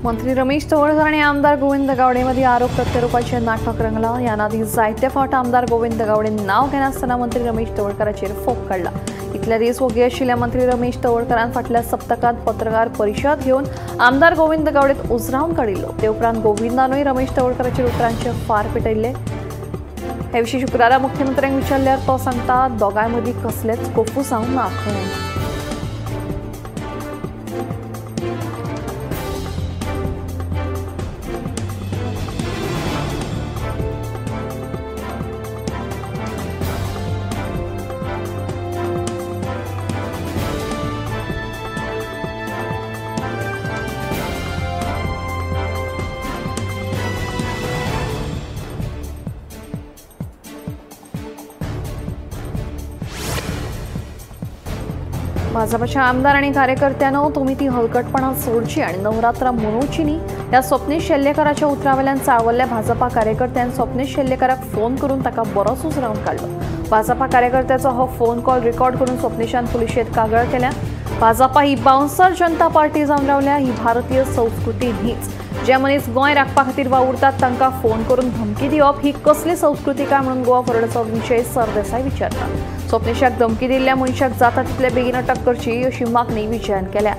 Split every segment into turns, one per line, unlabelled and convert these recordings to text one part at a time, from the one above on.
मंत्री रमेश तवळकर आणि आमदार गोविंद गावडेमध्ये आरोप प्रत्यारोपाचे नाटक रंगला। याआधी जायते फावट आमदार गोविंद गावडे नाव घेनासतना मंत्री रमेश तवळकराचेर फोग काढला। इतल्या दीस वगी आशिल्ल्या मंत्री रमेश तवळकरान फाटल्या सप्तकांत पत्रकार परिशद घेवन आमदार गोविंद गावडेक उजरावन काडिल्लो। ते उपरांत गोविंदानूय रमेश तवळकराचेर उतरांचे फार पेटयले। हे विशीं शुक्रारा मुख्यमंत्र्यांक विचारल्यार तो सांगता दोगांय मदीं कसलेच कोफूस हांव ना खंय। भाजपच्या आमदार आणि कार्यकर्त्यांनो तुम्ही ती हलकटपणा सोडची आणि नवरात्रा मनोवची न्ही। या स्वप्नीश शेल्लेकराच्या उतरावेल्यान चाळवल्ल्या भाजपा कार्यकर्त्यान स्वप्नीश शेल्लेकराक फोन करून ताका बरोच उजरावन काढलो। भाजपा कार्यकर्त्याचो हो फोन कॉल रेकॉर्ड करून स्वप्नीशान पुलिशेंत कागाळ केल्या। भाजपा ही बाउन्सर जनता पार्टी जावन रावल्या। ही भारतीय संस्कृती न्हीच। जे मनीस गोंय राखपा खातीर वावुरतात तांकां फोन करून धमकी दिवप ही कसली संस्कृती काय म्हणून गोवा फॉरवर्डचो विशय सरदेसाय विचारता। स्वप्नीशाक धमकी दिल्ल्या मनशाक जाता तितले बेगीन अटक करची अशी मागणी विजयान केल्या।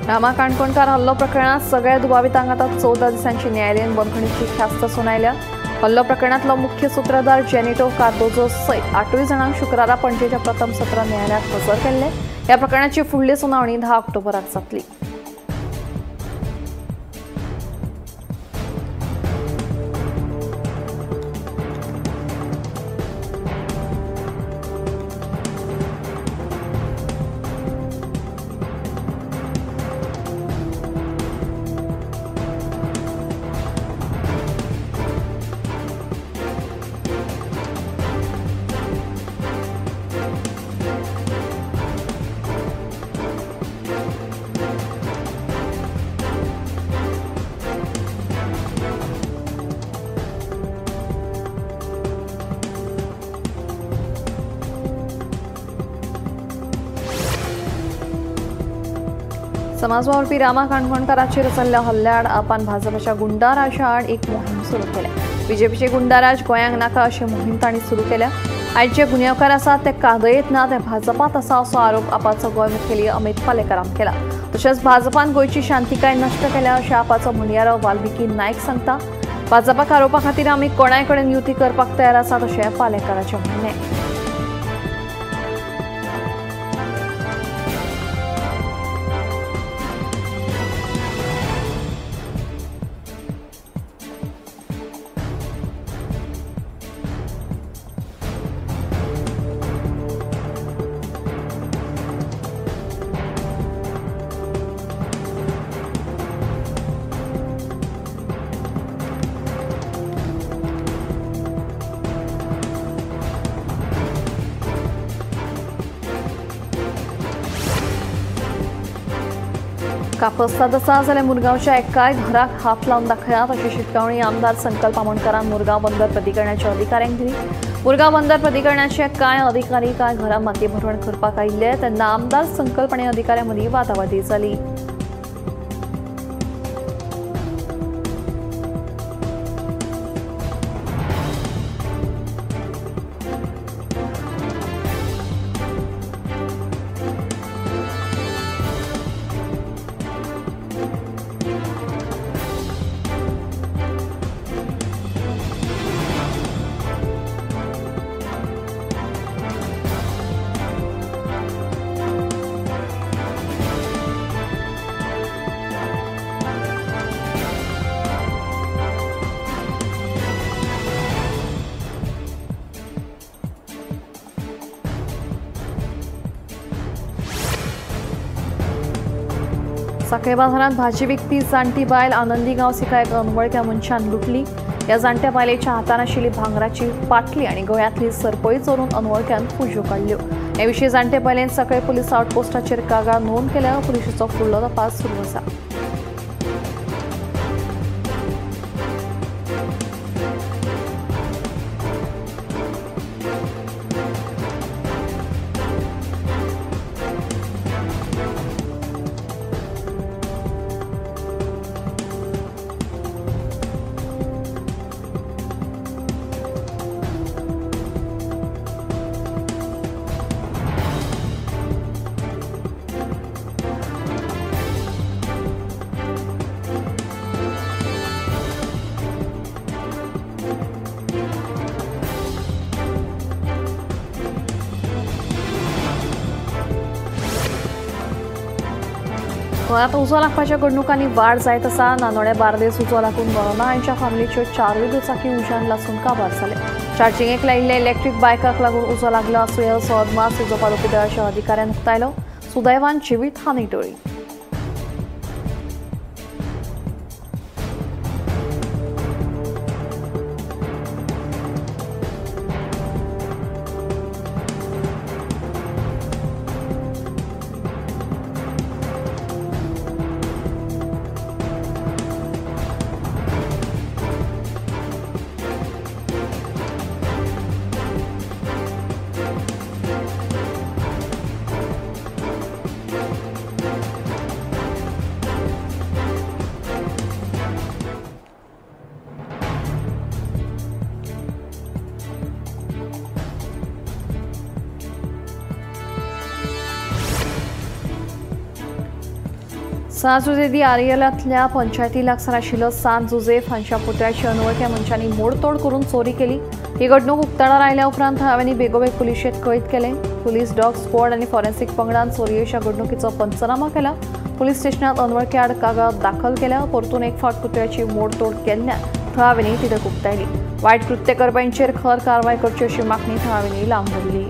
रामा काणकोणकार हल्लो प्रकरणात सगळ्या दुबावितांक आता 14 दिसांची न्यायालयीन बंदखणीची ख्यास्त सुनायल्या। हल्लो प्रकरणातलो मुख्य सूत्रधार जेनिटो कार्दोजो सयत 8 जाणांक शुक्रारा पणजेच्या प्रथम सत्र न्यायालयात हजर केल्ले। ह्या प्रकरणाची फुडली सुनावणी 10 ऑक्टोबराक जातली। समाजवादी रामा काणकोणकाराचेर जाल्ल्या हल्ल्याआड आपान भाजपच्या गुंडाराजा आड एक मोहीम सुरू केल्या। बीजेपीचे गुंडाराज गोंयांक नाका अशी मोहीम तांणी सुरू केल्या। आयज जे गुन्यांवकार आसात ते कादयेत ना ते भाजपात आसा असो आरोप आपाचो गोंय मुखेली अमित पालेकरान केला। तशेंच भाजपान गोंयची शांतीकाय नश्ट केल्या अशें आपाचो म्हणयारो वाल्मिकी नायक सांगता। भाजपाक आरोपा खातीर आमी कोणाय कडेन युती करपाक तयार आसात अशें पालेकराचें म्हणणें। कापस्ताद आसा जाल्यार मुरगांवच्या एकाय घराक हात लावन दाखयात अशी शिटकावणी आमदार संकल्प आमोणकारान मुरगांव बंदर प्राधिकरणाच्या अधिकाऱ्यांक दिली। मुरगांव बंदर प्राधिकरणाचे कांय अधिकारी कांय घरां माती भरवण करपाक आयिल्ले तेन्ना आमदार संकल्प आनी अधिकाऱ्यां मदीं वादावादी जाली। सकाळी बाजारात भाजी विकती जाणटी बायल आनंदी गांवसिका एका अनवळख्या मनशान लुटली। या जाणट्या बायलेच्या हातान आशिल्ली भांगराची पाटली आणि गळ्यांतली सरपळी चोरून अनवळख्यान फुज्यो काडल्यो। हे विशीं जाणटे बायलेन सकाळी पुलीस आउटपोस्टाचेर कागाळ नोंद केल्या। पुलिसांचो फुडलो तपास सुरू आसा। गोंयांत उजो लागपाच्या घडणुकांनी वाड जायत आसा। नानोड्या बार्देस उजो लागून वरोना हांच्या फॅमिलीच्यो 4 दुचाकी उज्यान लासून काबार जाले। चार्जिंगेक लायिल्ल्या इलेक्ट्रीक बायकाक लागून उजो लागलो आसूं असो अदमास उजो पालोवपी दळाच्या अधिकाऱ्यान उक्तायलो। सुदैवान जिवीत हानी टळ्ळी। सांत जुझे आरियलांतल्या पंचायती लागसार आशिल्लो सांत जुझेफ हांच्या पुतळ्याची अनवळख्या मनशांनी मोडतोड करून चोरी केली। ही घडणूक उक्ताडार आयल्या उपरांत थळाव्यांनी बेगोबेग पुलिशेंत कळीत केले। पुलीस डॉग स्क्वॉड आनी फॉरेन्सिक पंगडान चोरयेच्या घडणुकीचो पंचनामा केला। पुलीस स्टेशनांत अनवळख्या आड कागाळ दाखल केल्या। परतून एक फावट पुतळ्याची मोडतोड केल्ल्यान थळाव्यांनी तिडक उक्तायली। वायट कृत्य करप्यांचेर खर कारवाय करची अशी मागणी थळाव्यांनी लावन धरली।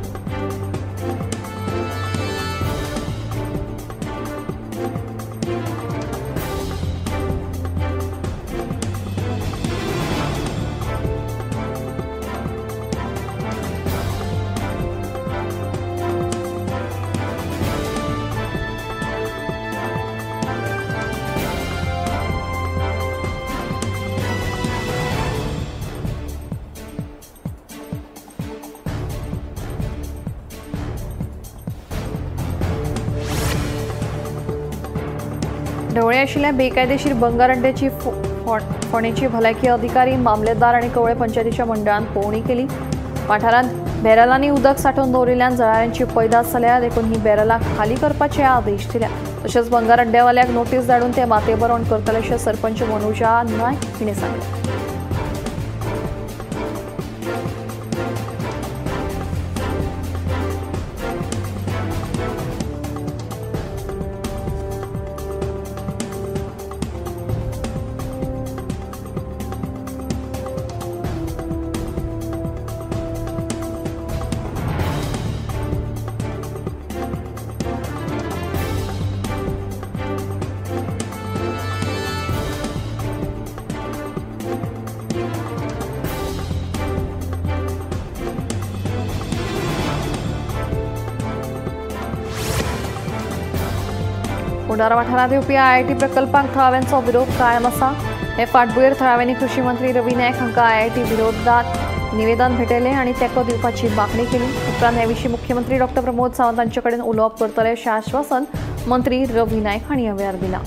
ढवळे आशिल्ल्या बेकायदेशीर बंगार अड्ड्याची फोंडेची भलायकी अधिकारी मामलेदार आनी कवळे पंचायतीच्या मंडळान पळोवणी केली। वाठारांत बॅरलांनी उदक सांठोवन दवरिल्ल्यान जळारांची पैदास जाल्या। देखून ही बॅरलां खाली करपाचे आदेश दिल्या। तशेंच बंगार अड्ड्यावाल्याक नोटीस धाडून ते मातेबरण करतले अशें सरपंच मनुजा नायक हिणें सांगलें। फोंडारा वाठारांत येवपी आयआयटी प्रकल्पाक थळाव्यांचो विरोध कायम आसा। हे फाटभुंयेर थळाव्यांनी कृषी मंत्री रवी नायक हांकां आयआयटी विरोधात निवेदन भेटयलें आनी तेंको दिवपाची मागणी केली। उपरांत हे विशीं मुख्यमंत्री डॉ प्रमोद सावंत हांचे कडेन उलोवप करतले अशें आश्वासन मंत्री रवी नायक हांणी ह्या वेळार दिलां।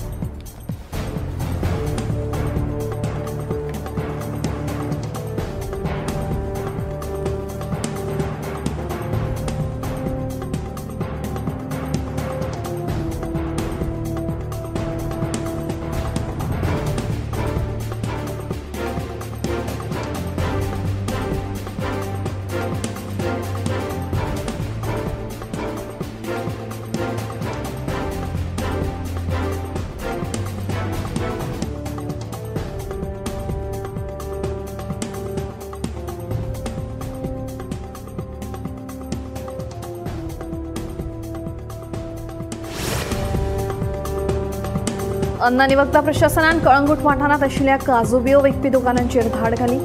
अन्न आणि वखदा प्रशासनान कळंगूट वाठारात आशिल्ल्या काजू बियो विकपी दुकानांचेर धाड घाली।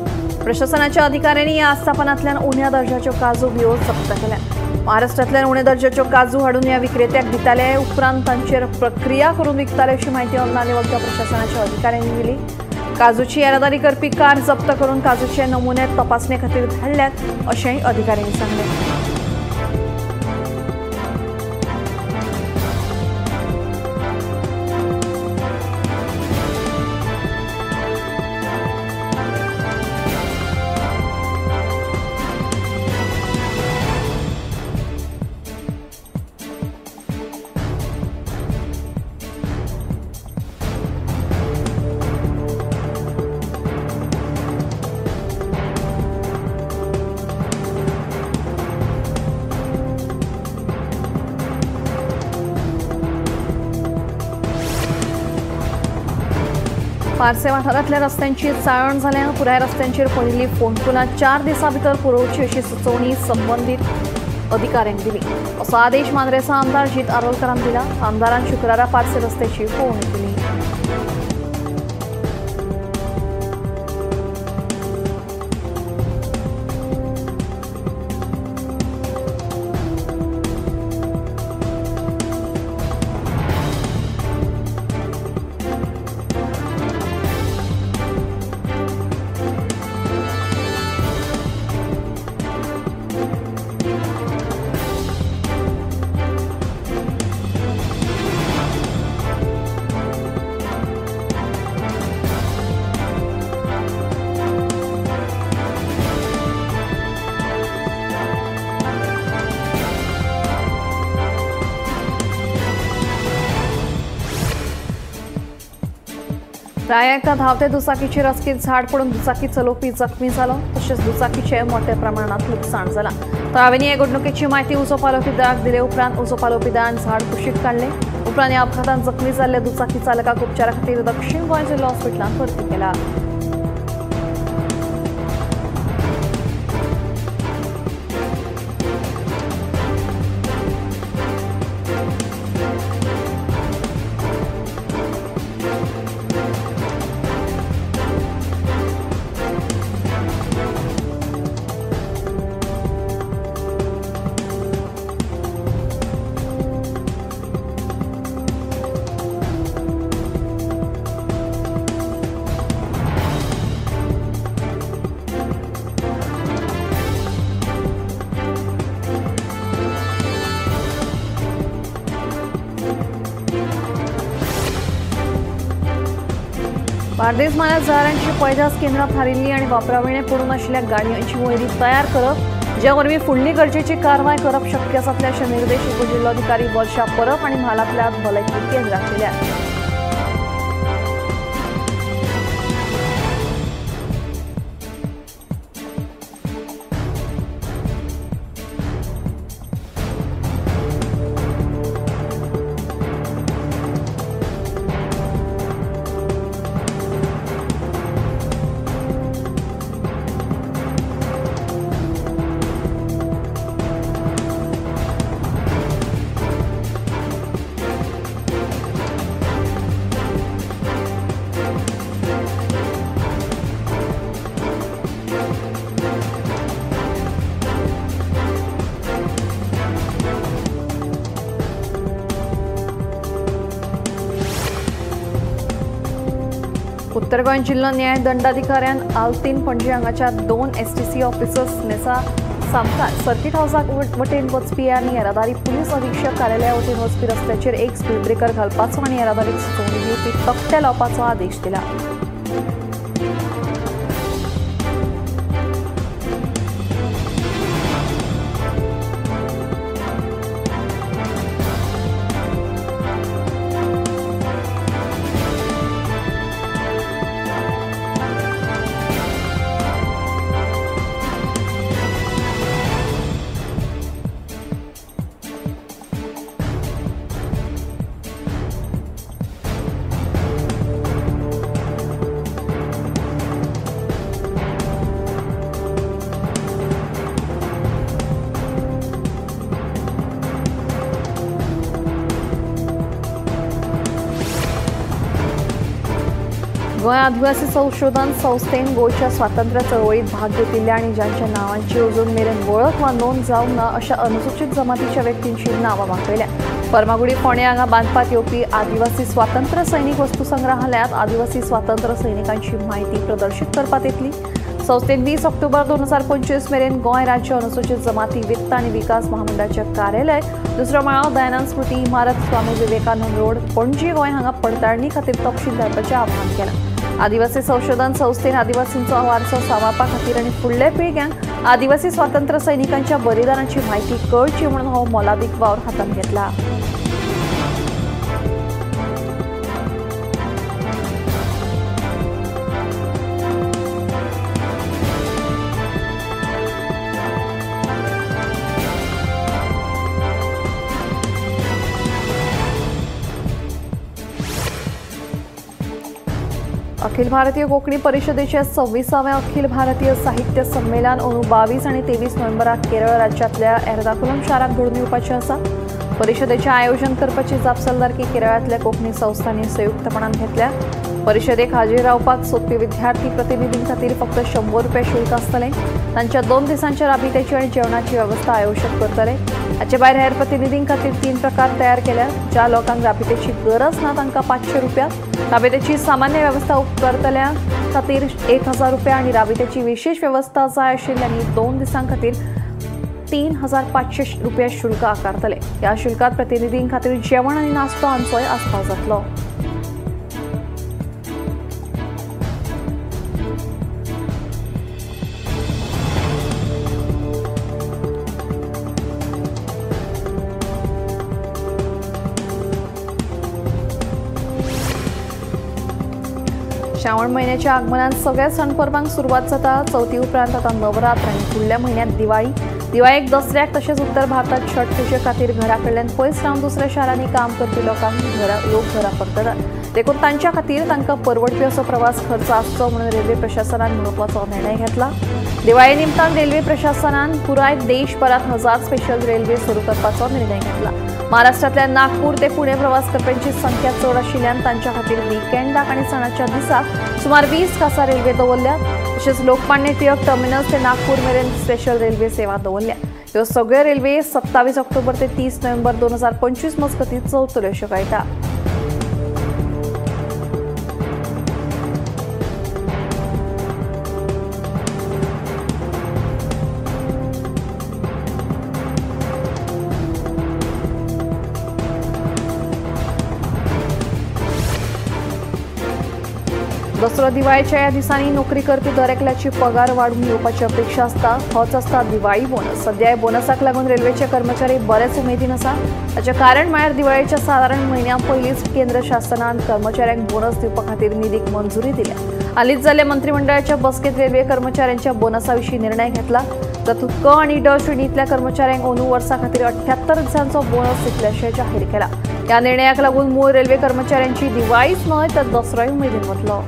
प्रशासनाच्या अधिकाऱ्यांनी ह्या आस्थापनांतल्यान उण्या दर्जाच्यो काजू बियो जप्त केल्या। महाराष्ट्रांतल्यान उण्या दर्जाच्यो काजू हाडून ह्या विक्रेत्याक दिताले, उपरांत तांचेर प्रक्रिया करून विकताले अशी माहिती अन्न आणि वखदा प्रशासनाच्या अधिकाऱ्यांनी दिली। काजूची येरादारी करपी कार जप्त करून काजूचे नमुने तपासणे खातीर धाडल्यात अशेंय अधिकाऱ्यांनी सांगलें। पारसे वाठारांतल्या रस्त्यांची चाळण जाल्यान पुराय रस्त्यांचेर पडिल्लीं फोंडकुलां 4 दिसां भितर पुरोवची अशी सुचोवणी संबंदीत अधिकाऱ्यांक दिली। असो आदेश मांद्रेचा आमदार जीत आरोलकरान दिला। आमदारान शुक्रारा पारसे रस्त्याची पळोवणी केली। प्राय एका धांवते दुचाकीचेर रस्त्यार झाड पडून दुचाकी चलोवपी जखमी जालो, तशेंच दुचाकीचे मोठ्या प्रमाणात लुकसाण जाला। तळावेनी हे घडणुकेची म्हायती उजो पालोवपी दळाक दिले, उपरांत उजो पालोवपी दळान झाड कुशीक काडले। उपरांत ह्या अपघातांत जखमी जाल्ल्या दुचाकी चालकाक उपचारा खातीर दक्षिण गोंय जिल्हा हॉस्पिटलांत भरती केला। बार्देस म्हाल्यात जळारांची पैदास केंद्रां थारिल्ली आनी वापरावणे पडून आशिल्ल्या गाडयांची वळेरी तयार करप, ज्या वरवीं फुडली गरजेची कारवाय करप शक्य जातले अशे निर्देश उपजिल्लोधिकारी वर्षा परब आनी म्हालांतल्या भलायकी केंद्राक दिल्या। उत्तर गोंय जिल्हा न्याय दंडाधिकाऱ्यान आल्तीन पणजी हांगाच्या 2 STC ऑफिसर्स नेसा सामकात सर्किट हाऊसाक वटेन वचपी आनी येरादारी पुलीस अधीक्षक कार्यालया वटेन वचपी रस्त्याचेर एक स्पीड ब्रेकर घालपाचो आनी येरादारीक सुचोवणी दिवपी तक्ते लावपाचो आदेश दिला। गोय आदिवासी संशोधन संस्थेन गोयच्या स्वातंत्र्य चळवळीत भाग घेतिल्ल्या आणि ज्यांच्या नावांची अजून मेरेन वळख वा नोंद जावंक ना अशा अनुसूचित जमातीच्या व्यक्तींची नावां मागयल्या. फर्मागुडी फोंडे हांगा बांदपात येवपी आदिवासी स्वातंत्र्य सैनिक वस्तू संग्रहालयात आदिवासी स्वातंत्र्य सैनिकांची माहिती प्रदर्शित करपात येतली. संस्थेन 20 ऑक्टोबर 2025 मेरेन गोय राज्य अनुसूचित जमाती वित्त आणि विकास महामंडळाचे कार्यालय दुसरो माळो दयानंद स्मृती इमारत स्वामी विवेकानंद रोड पणजी गोय हांगा पडताळणी खातीर तपशील धाडपाचें आवाहन केलां. आदिवासी संशोधन संस्थेन आदिवासींचो वारसो सांबाळपा खातीर आनी फुडले पिळग्यांक आदिवासी स्वातंत्र्य सैनिकांच्या बलिदानाची म्हायती कळची म्हणून हो मोलादीक वावर हातांत घेतला. अखिल भारतीय कोंकणी परिशदेचे 26वें अखिल भारतीय साहित्य संमेलन 22 आणि 23 नोव्हेंबराक केरळ राज्यातल्या एर्नाकुलम शारात घडून येवपाचे आसा. परिशदेचे आयोजन करपाची जापसालदारकी केरळातल्या कोंकणी संस्थांनी संयुक्तपणान घेतल्या. परिशदेक हाजीर रावपाक सोदपी विद्यार्थी प्रतिनिधीं खातीर फक्त ₹100 शुल्क आसतलें. तांच्या 2 दिसांच्या राबित्याची आनी जेवणाची वेवस्था आयोजक करतले. हाचे भायर हेर प्रतिनिधीं खातीर 3 प्रकार तयार केल्या. ज्या लोकांक राबित्याची गरज ना तांकां ₹500, राबित्याची सामान्य वेवस्था करतल्या खातीर ₹1000 आनी राबित्याची विशेष वेवस्था जाय आशिल्ल्यांनी 2 दिसां खातीर ₹3500 शुल्क आकारतले. ह्या शुल्कात प्रतिनिधीं खातीर जेवण आनी नाश्तो हांचोय आस्पाव जातलो. श्रावण म्हयन्याच्या आगमनान सगळ्या सण परबांक सुरवात जाता. चवथी उपरांत आता नवरात्र आनी फुडल्या म्हयन्यांत दिवाळीक दसऱ्याक तशेंच उत्तर भारतात छठ पुजे खातीर घरा कडल्यान पयस रावन दुसऱ्या शारांनी काम करपी लोकांक लोक घरा परततात. देखून तांच्या खातीर तांकां परवडपी असो प्रवास खर्च आसचो म्हणून रेल्वे प्रशासनान म्हत्वाचो निर्णय घेतला. दिवाळे निमतान रेल्वे प्रशासनान पुराय देशभरात 1000 स्पेशल रेल्वे सुरू करपाचो निर्णय घेतला. महाराष्ट्रातल्या नागपूर ते पुणे प्रवास करप्यांची संख्या चड आशिल्ल्यान तांच्या खातीर विकेंडाक आनी सणाच्या दिसाक सुमार 20 खासा रेल्वे दवरल्या. तशेंच लोकमान्य टिळक टर्मिनस ते नागपूर मेरेन स्पेशल रेल्वे सेवा दवरल्या. ह्यो सगळ्यो रेल्वे 27 ऑक्टोबर ते 30 नोव्हेंबर 2025 मजगतीं चलतल्यो अशें कळटा. दसरो दिवाळेच्या ह्या दिसांनी नोकरी करपी दरेकल्याची पगार वाडून येवपाची अपेक्षा आसता. होच आसता दिवाळी बोनस. सध्या ह्या बोनसाक लागून रेल्वेचे कर्मचारी बरेच उमेदीन आसा. हाचें कारण म्हळ्यार दिवाळेच्या सादारण म्हयन्या पयलींच केंद्र शासनान कर्मचाऱ्यांक बोनस दिवपा खातीर निधीक मंजुरी दिल्या. हालींच जाल्ल्या मंत्रिमंडळाच्या बसकेंत रेल्वे कर्मचाऱ्यांच्या बोनसा विशीं निर्णय घेतला. तातूंत क आनी ड श्रेणींतल्या कर्मचाऱ्यांक अंदू वर्सा खातीर 78 दिसांचो बोनस दितल्याचें जाहीर केला. ह्या निर्णयाक लागून मूळ रेल्वे कर्मचाऱ्यांची दिवाळीच न्हय तर दसरोय उमेदीन वतलो.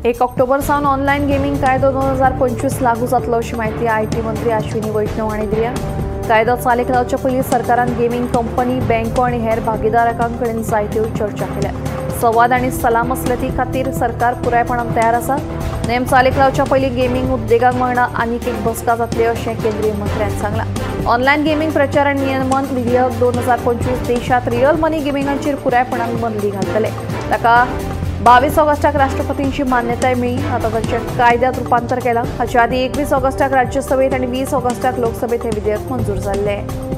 एक ऑक्टोबर सावन ऑनलायन गेमिंग कायदो 2025 लागू जातलो अशी माहिती आयटी मंत्री अश्विनी वैष्णव हांणी दिल्या. कायदो चालीक लावचे पयलीं सरकारान गेमिंग कंपनी, बँको आनी हेर भागीदारांकडेन जायत्यो चर्चा केल्या. संवाद आनी सल्ला मसलती खातीर सरकार पुरायपणान तयार आसा. नेम चालीक लावच्या पयलीं गेमिंग उद्देगाक वांगडा आनीक एक बसका जातली अशें केंद्रीय मंत्र्यान सांगलां. ऑनलायन गेमिंग प्रचार आनी नियमन विधेयक 2025 देशांत रियल मनी गेमिंगाचेर पुरायपणान बंदी घालतले. ताका 22 ऑगस्टाक राष्ट्रपतींची मान्यताय मेळ्ळी. आतां ताचें कायद्यात रुपांतर केलां. हाचे आदीं 21 ऑगस्टाक राज्यसभेत आनी 20 ऑगस्टाक लोकसभेत हे विधेयक मंजूर जाल्लें.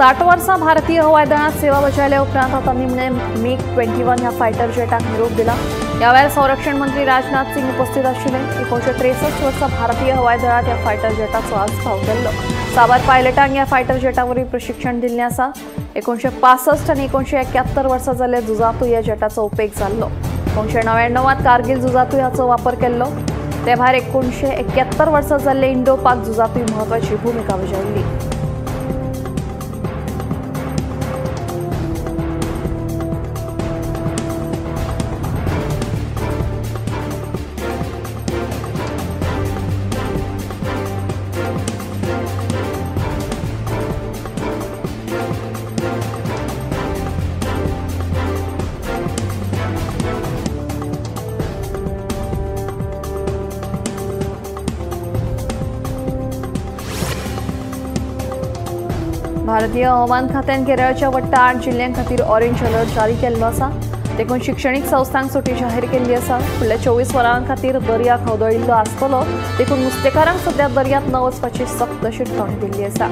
60 वर्सां भारतीय हवाई दळात सेवा बजायल्या उपरांत आता निमणे MiG-21 ह्या फायटर जेटाक निरोप दिला। ह्या वेळार संरक्षण मंत्री राजनाथ सिंग उपस्थित आशिल्ले। 1963 वर्सा भारतीय हवाई दळात ह्या फायटर जेटाचो आस्पाव केल्लो। साबार पायलटांक ह्या फायटर जेटावरवीं प्रशिक्षण दिल्लें आसा। 1965 आनी 1971 वर्सा जाल्ल्या झुजांतूय ह्या जेटाचो उपेग जाल्लो। 1999 कारगिल झुजांतूय हाचो वापर केल्लो। ते भायर 1971 वर्सा जाल्ले इंडो-पाक झुजांतूय म्हत्वाची भूमिका बजायल्ली। भारतीय हवामान खात्यान केरळच्या वट्टा 8 जिल्ह्यां खातीर ऑरेंज अलर्ट जारी केल्लो आसा। देखून शिक्षणीक संस्थांक सुटी जाहीर केल्ली आसा। फुडल्या 24 वरां खातीर दर्या खवदळिल्लो आसतलो। देखून नुस्तेकारांक सध्या दर्यांत न वचपाची सक्त शिटकावणी दिल्ली आसा।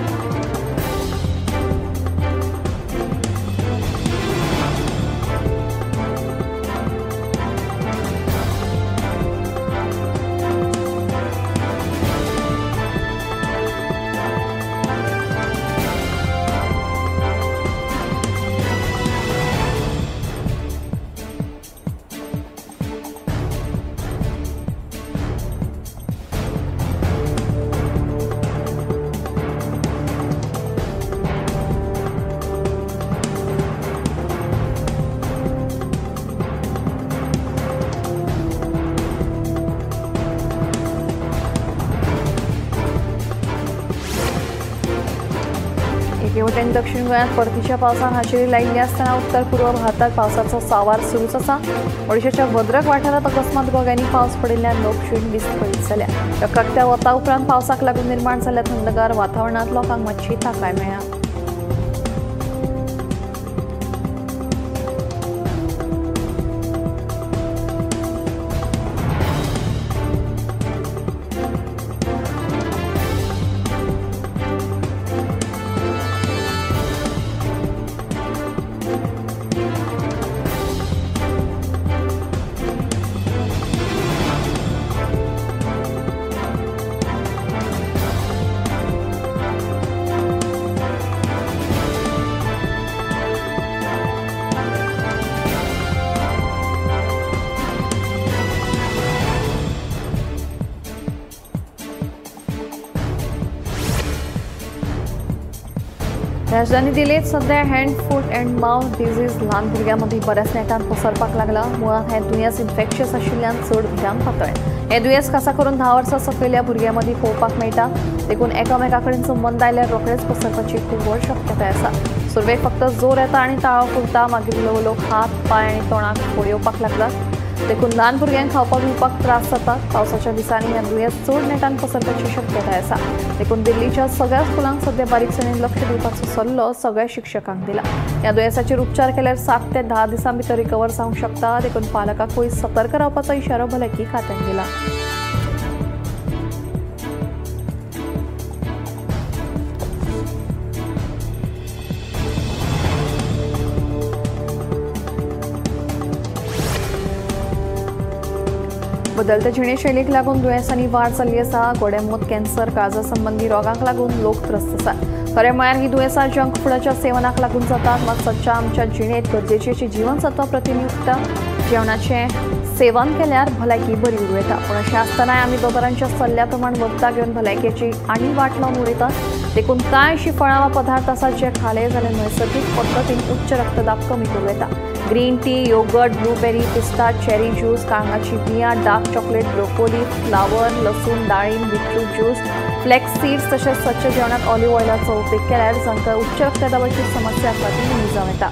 एकेवटेन दक्षिण गोंयांत परतीच्या पावसान हाजेरी लायिल्ली आसतना उत्तर पूर्व भारतांत पावसाचो सांवार सुरूच आसा। ओडिशाच्या भद्रक वाठारांत अकस्मात गोग्यांनी पावस पडिल्ल्यान लोकजीण विस्कळीत जाल्या। चक्राकत्या वता उपरांत पावसाक लागून निर्माण जाल्ल्या थंडगार वातावरणांत लोकांक मातशी थाकाय मेळ्ळ्या। राजधानी दिल्लीत सध्या hand foot and mouth disease ल्हान भुरग्यांमदीं बऱ्याच नेटान पसरपाक लागला। मुळात हें दुयेंस इन्फेक्शियस आशिल्ल्यान चड भिरांत पातळ। हें दुयेंस खासा करून 10 वर्सां सकयल्या भुरग्यांमदीं पळोवपाक मेळटा। देखून एकामेका कडेन संबंद आयल्यार रोखडेच पसरपाची खूब व्हड शक्यताय आसा। सुरवेक फक्त जोर येता आनी ताळो फुलता, मागीर ल्हव ल्हव हात पांय आनी तोंडाक फोड येवपाक लागतात। देखून ल्हान भुरग्यांक खावपाक पिवपाक त्रास जातात। पावसाच्या दिसांनी हें दुयेंस चड नेटान पसरपाची शक्यताय आसा। देखून दिल्लीच्या सगळ्या स्कुलांक सध्या बारीकसाणेन लक्ष दिवपाचो सल्लो सगळ्या शिक्षकांक दिला। ह्या दुयेंसाचेर उपचार केल्यार 7 ते 10 दिसां भितर रिकवर जावंक शकता। देखून पालकांकूय सतर्क रावपाचो इशारो भलायकी खात्यान दिला। बदलत्या जिणेशैलीक लागून दुयेंसांनी वाड जाल्ली आसा। गोडेंमूत, कॅन्सर, काळजा संबंधी रोगांक लागून लोक त्रस्त आसात। खरें म्हळ्यार ही दुयेंसां जंक फुडाच्या सेवनाक लागून जातात। मात सदच्या आमच्या जिणेंत गरजेची अशी जीवनसत्वां प्रतिनियुक्त जेवणाचें सेवन केल्यार भलायकी बरी उरूं येता। पूण अशें आसतनाय आमी दोतोरांच्या सल्ल्या प्रमाण वखदां घेवन भलायकेची आनी वाट लावन उडयतात। देखून कांय अशीं फळां वा पदार्थ आसात जे खाले जाल्यार नैसर्गीक पद्दतीन उच्च रक्तदाब कमी करूं येता। ग्रीन टी, योगर्ट, ब्लूबेरी, पिस्ता, चेरी ज्यूस, कांगाची बियां, डार्क चॉकलेट, ब्रोकोली, फ्लावर, लसूण, डाळिंब, बीटरूट ज्यूस, फ्लेक्स सीड्स तशेंच सच्च जेवणात ऑलिव्ह ऑयलाचो उपेग केल्यार जांकां उच्च रक्तदाबाची समस्या आसा ती कमी जावं येता।